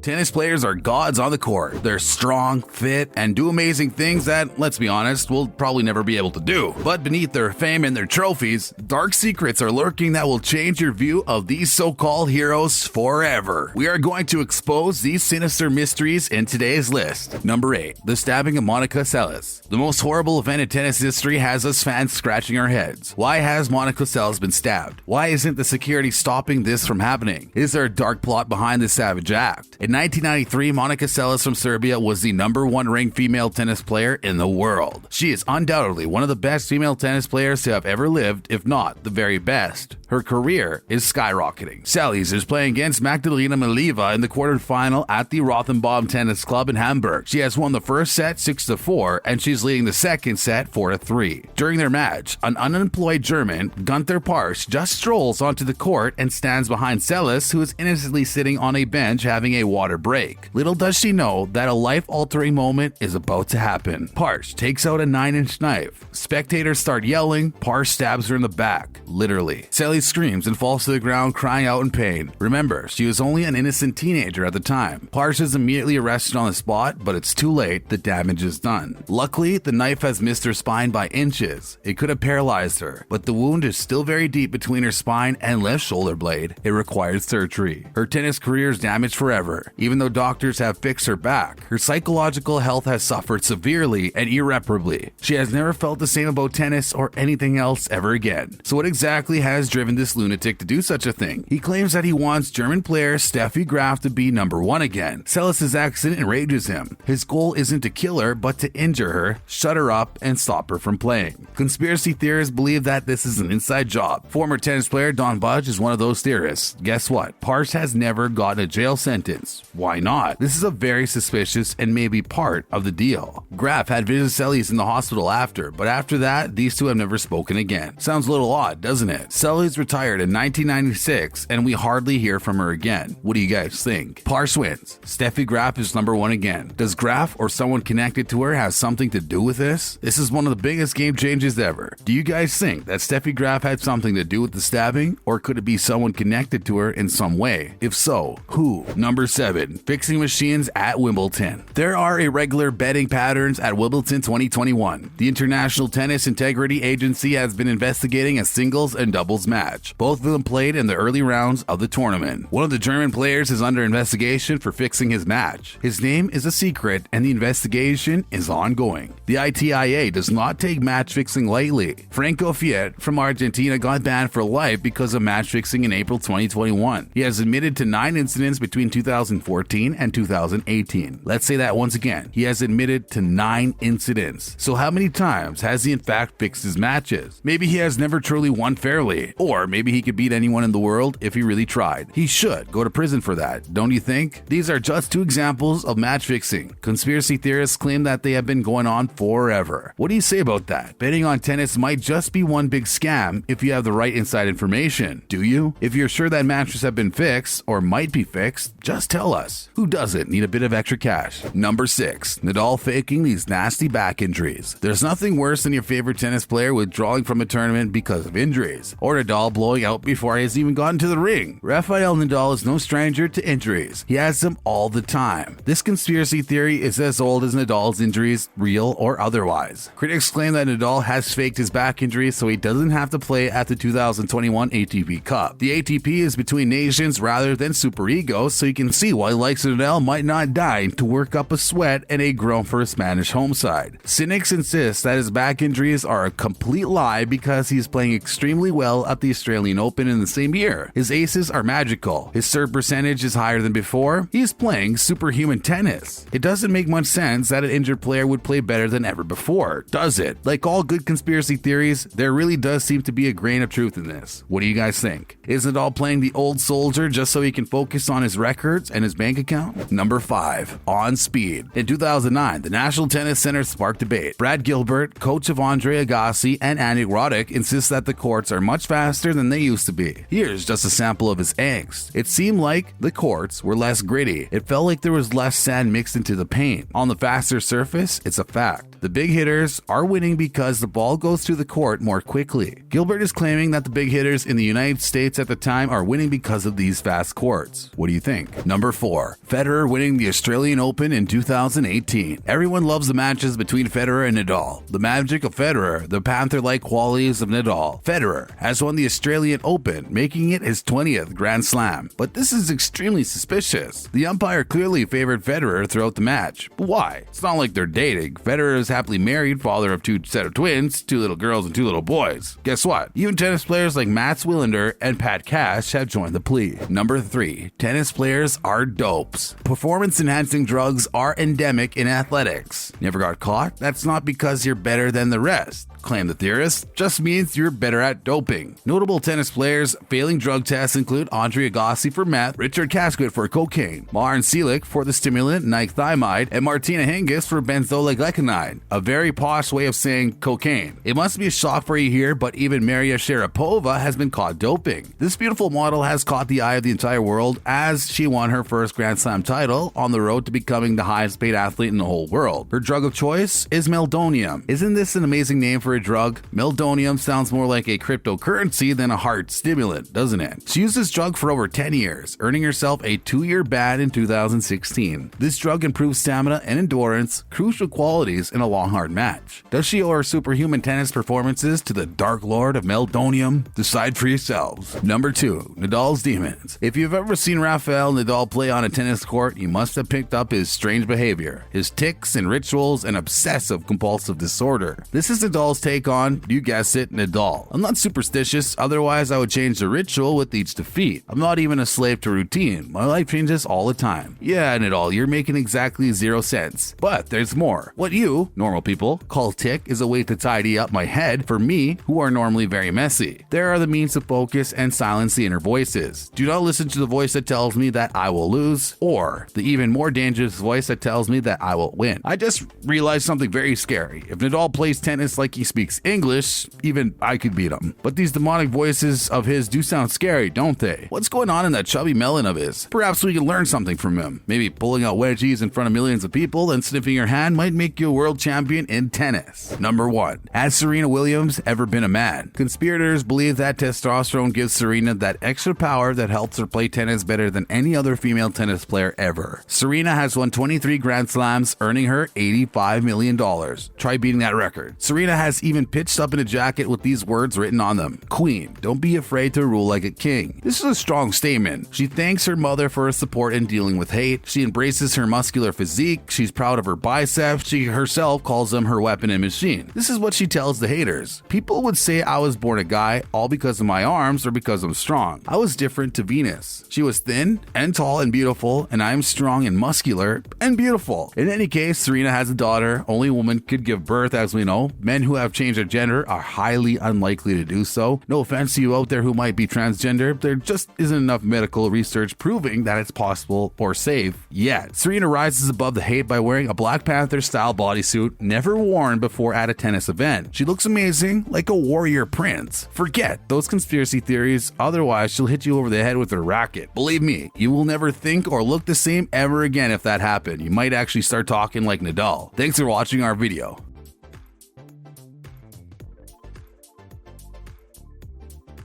Tennis players are gods on the court. They're strong, fit, and do amazing things that, let's be honest, we'll probably never be able to do. But beneath their fame and their trophies, dark secrets are lurking that will change your view of these so-called heroes forever. We are going to expose these sinister mysteries in today's list. Number 8. The stabbing of Monica Seles. The most horrible event in tennis history has us fans scratching our heads. Why has Monica Seles been stabbed? Why isn't the security stopping this from happening? Is there a dark plot behind this savage act? In 1993, Monica Seles from Serbia was the #1 ranked female tennis player in the world. She is undoubtedly one of the best female tennis players to have ever lived, if not the very best. Her career is skyrocketing. Seles is playing against Magdalena Malieva in the quarterfinal at the Rothenbaum Tennis Club in Hamburg. She has won the first set 6-4, and she's leading the second set 4-3. During their match, an unemployed German, Gunther Parsch, just strolls onto the court and stands behind Seles, who is innocently sitting on a bench having a water break. Little does she know that a life-altering moment is about to happen. Parsch takes out a 9-inch knife. Spectators start yelling. Parsch stabs her in the back, literally. Seles screams and falls to the ground, crying out in pain. Remember, she was only an innocent teenager at the time. Parsch is immediately arrested on the spot, but it's too late. The damage is done. Luckily, the knife has missed her spine by inches. It could have paralyzed her, but the wound is still very deep between her spine and left shoulder blade. It requires surgery. Her tennis career is damaged forever. Even though doctors have fixed her back, her psychological health has suffered severely and irreparably. She has never felt the same about tennis or anything else ever again. So what exactly has driven this lunatic to do such a thing? He claims that he wants German player Steffi Graf to be #1 again. Seles' accident enrages him. His goal isn't to kill her, but to injure her, shut her up, and stop her from playing. Conspiracy theorists believe that this is an inside job. Former tennis player Don Budge is one of those theorists. Guess what? Parsch has never gotten a jail sentence. Why not? This is a very suspicious and maybe part of the deal. Graf had visited Seles in the hospital after, but after that, these two have never spoken again. Sounds a little odd, doesn't it? Seles retired in 1996, and we hardly hear from her again. What do you guys think? Parsch wins. Steffi Graf is #1 again. Does Graf or someone connected to her have something to do with this? This is one of the biggest game changes ever. Do you guys think that Steffi Graf had something to do with the stabbing, or could it be someone connected to her in some way? If so, who? Number 7. Fixing machines at Wimbledon. There are irregular betting patterns at Wimbledon 2021. The International Tennis Integrity Agency has been investigating a singles and doubles match. Both of them played in the early rounds of the tournament. One of the German players is under investigation for fixing his match. His name is a secret, and the investigation is ongoing. The ITIA does not take match fixing lightly. Franco Fiat from Argentina got banned for life because of match fixing in April 2021. He has admitted to 9 incidents between 2014 and 2018. Let's say that once again. He has admitted to 9 incidents. So how many times has he in fact fixed his matches? Maybe he has never truly won fairly. Or maybe he could beat anyone in the world if he really tried. He should go to prison for that, don't you think? These are just 2 examples of match fixing. Conspiracy theorists claim that they have been going on forever. What do you say about that? Betting on tennis might just be one big scam if you have the right inside information. Do you? If you're sure that matches have been fixed or might be fixed, just tell us. Who doesn't need a bit of extra cash? Number 6. Nadal faking these nasty back injuries. There's nothing worse than your favorite tennis player withdrawing from a tournament because of injuries, or Nadal blowing out before he has even gotten to the ring. Rafael Nadal is no stranger to injuries. He has them all the time. This conspiracy theory is as old as Nadal's injuries, real or otherwise. Critics claim that Nadal has faked his back injury so he doesn't have to play at the 2021 ATP Cup. The ATP is between nations rather than superegos, so you can see why likes of Nadal might not die to work up a sweat and a groan for a Spanish home side. Cynics insist that his back injuries are a complete lie because he's playing extremely well at the Australian Open in the same year. His aces are magical. His serve percentage is higher than before. He's playing superhuman tennis. It doesn't make much sense that an injured player would play better than ever before, does it? Like all good conspiracy theories, there really does seem to be a grain of truth in this. What do you guys think? Is Nadal playing the old soldier just so he can focus on his records and his bank account? Number 5. On speed. In 2009, the National Tennis Center sparked debate. Brad Gilbert, coach of Andre Agassi and Andy Roddick, insists that the courts are much faster than they used to be. Here's just a sample of his angst. It seemed like the courts were less gritty. It felt like there was less sand mixed into the paint. On the faster surface, it's a fact. The big hitters are winning because the ball goes through the court more quickly. Gilbert is claiming that the big hitters in the United States at the time are winning because of these fast courts. What do you think? Number 4. Federer winning the Australian Open in 2018. Everyone loves the matches between Federer and Nadal. The magic of Federer, the panther-like qualities of Nadal. Federer has won the Australian Open, making it his 20th Grand Slam. But this is extremely suspicious. The umpire clearly favored Federer throughout the match. But why? It's not like they're dating. Federer is happily married, father of 2 set of twins, 2 little girls and 2 little boys. Guess what? Even tennis players like Mats Wilander and Pat Cash have joined the plea. Number 3. Tennis players are dopes. Performance-enhancing drugs are endemic in athletics. Never got caught? That's not because you're better than the rest, claim the theorists, just means you're better at doping. Notable tennis players failing drug tests include Andre Agassi for meth, Richard Casquet for cocaine, Marin Cilic for the stimulant nithiamide, and Martina Hingis for benzoyl-glycinide, a very posh way of saying cocaine. It must be a shock for you here, but even Maria Sharapova has been caught doping. This beautiful model has caught the eye of the entire world as she won her first Grand Slam title on the road to becoming the highest paid athlete in the whole world. Her drug of choice is meldonium. Isn't this an amazing name for a drug? Meldonium sounds more like a cryptocurrency than a heart stimulant, doesn't it? She used this drug for over 10 years, earning herself a 2-year ban in 2016. This drug improves stamina and endurance, crucial qualities in a long, hard match. Does she owe her superhuman tennis performances to the Dark Lord of Meldonium? Decide for yourselves. Number 2. Nadal's demons. If you've ever seen Rafael Nadal play on a tennis court, you must have picked up his strange behavior, his tics and rituals and obsessive-compulsive disorder. This is Nadal's take on, you guessed it, Nadal. I'm not superstitious, otherwise I would change the ritual with each defeat. I'm not even a slave to routine. My life changes all the time. Yeah, Nadal, you're making exactly 0 sense. But there's more. What you, normal people, call tic is a way to tidy up my head for me, who are normally very messy. There are the means to focus and silence the inner voices. Do not listen to the voice that tells me that I will lose, or the even more dangerous voice that tells me that I will win. I just realized something very scary. If Nadal plays tennis like he speaks English, even I could beat him. But these demonic voices of his do sound scary, don't they? What's going on in that chubby melon of his? Perhaps we can learn something from him. Maybe pulling out wedgies in front of millions of people and sniffing your hand might make you a world champion in tennis. Number 1. Has Serena Williams ever been a man? Conspirators believe that testosterone gives Serena that extra power that helps her play tennis better than any other female tennis player ever. Serena has won 23 Grand Slams, earning her $85 million. Try beating that record. Serena has even pitched up in a jacket with these words written on them. Queen, don't be afraid to rule like a king. This is a strong statement. She thanks her mother for her support in dealing with hate. She embraces her muscular physique. She's proud of her biceps. She herself calls them her weapon and machine. This is what she tells the haters. People would say I was born a guy all because of my arms or because I'm strong. I was different to Venus. She was thin and tall and beautiful, and I am strong and muscular and beautiful. In any case, Serena has a daughter. Only a woman could give birth, as we know. Men who have changed their gender are highly unlikely to do so. No offense to you out there who might be transgender, there just isn't enough medical research proving that it's possible or safe yet. Serena rises above the hate by wearing a Black Panther style bodysuit never worn before at a tennis event. She looks amazing, like a warrior prince. Forget those conspiracy theories, otherwise she'll hit you over the head with her racket. Believe me, you will never think or look the same ever again if that happened. You might actually start talking like Nadal. Thanks for watching our video.